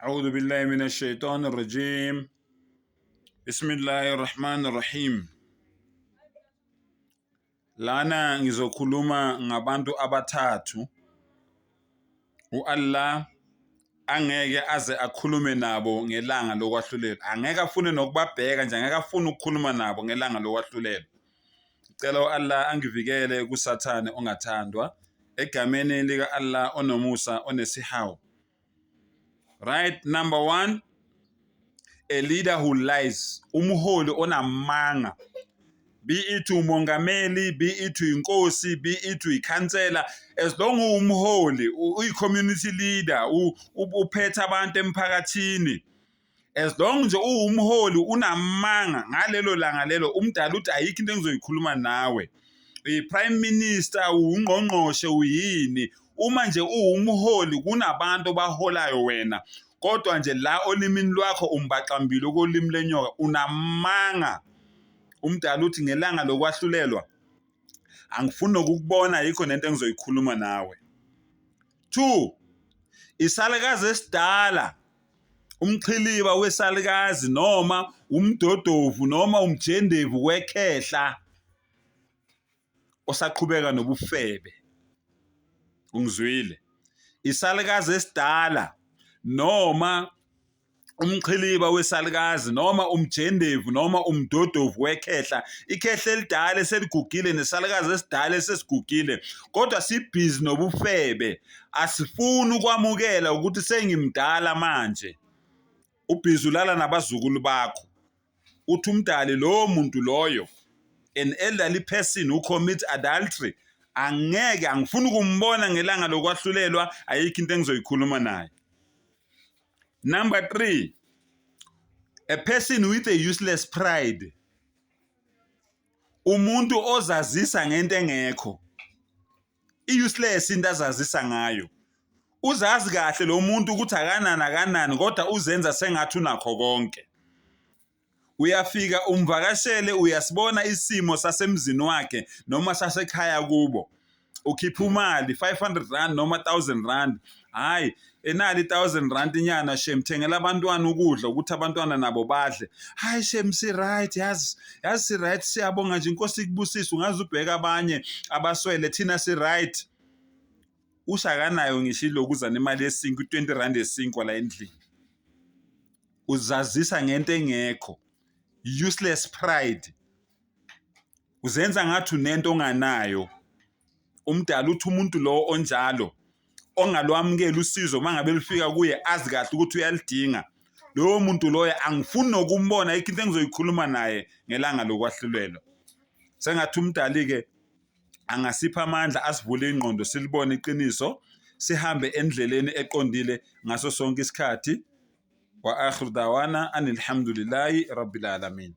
أعوذ بالله من الشيطان الرجيم. بسم الله الرحمن الرحيم. Lana ngizokhuluma ngabantu abathathu uAllah angeke aze akhulume nabo ngelanga lokwahlulela. Angeke afune nokubabheka nje, angeke afune ukukhuluma nabo ngelanga lokwahlulela. Ngicela uAllah angivikele kuSathane ongathandwa egameni lika Allah onomusa onesihawu. Right, number 1, a leader who lies, umholi onamanga. Be it umongameli, be it inkosi, be it ikhansela, as long umholi, uyi-community leader, uphethe abantu emphakathini, as long nje umholi unamanga ngalelo langa lelo, umdala uthi ayikho into engizoyikhuluma nawe. I-prime minister, ungqongqoshe, uyini, uma nje umholi kunabantu baholayo wena, kodwa nje la olimini lwakho umbaqambile kolimi lenyoka, unamanga. Umdala uthi ngelanga lokwahlulelwa angifuni ukukubona, yikho nento engizoyikhuluma nawe. 2, isalikazi esidala, umchiliba wesalikazi noma umdodovu noma umjendevu wekhehla osaqhubeka nobufebe. Ungizwile? Isalikazi esidala noma umchiliba wesalikazi noma umjendevu noma umdodovu wekhehla, ikhehla elidala eseligugile nesalikazi esidala esesigugile, kodwa sibhizi nobufebe, asifuni ukwamukela ukuthi sengimdala manje. Ubhizi ulala nabazukulu bakho, uthi umdali lowo muntu loyo, an elderly person who commits adultery, angeke, angifuni ukumbona ngelanga lokwahlulelwa, ayikho into engizoyikhuluma naye. Number 3, a person with a useless pride, umuntu ozazisa ngento engekho. I-useless into azazisa ngayo, uzazi kahle lo muntu ukuthi akanani kodwa uzenza sengathi unakho konke. Uyafika umvakashele, uyasibona isimo sasemzini wakhe noma sasekhaya kubo, ukhipha imali 500 rand noma 1000 rand, hayi enali 1000 rand inyana shem, thengela abantwana ukudla ukuthi abantwana nabo badle. Hayi shem, si right, yazi si right, siyabonga nje, inkosi ikubusise, ungaze ubheka abanye abaswele, thina si right. Ushakanayo ngisho lokuzana imali yesinki, 20 rand yesinki la endlini, uzazisa ngento engekho. Useless pride, uzenza ngathi unento onganayo. Umdala uthi umuntu lo onjalo, ongalwamukela usizo mangabe lifika kuye, azi kahle ukuthi uyalidinga, lowo muntu loyo angifuni nokumbona, yikho into engizoyikhuluma naye ngelanga lokwahlulelwa. Sengathi umdali ke angasipha amandla, asivule ingqondo, silibone iqiniso, sihambe endleleni eqondile ngaso sonke isikhathi. Wa akhiru dawana anilhamdulillahi rabbil alamin.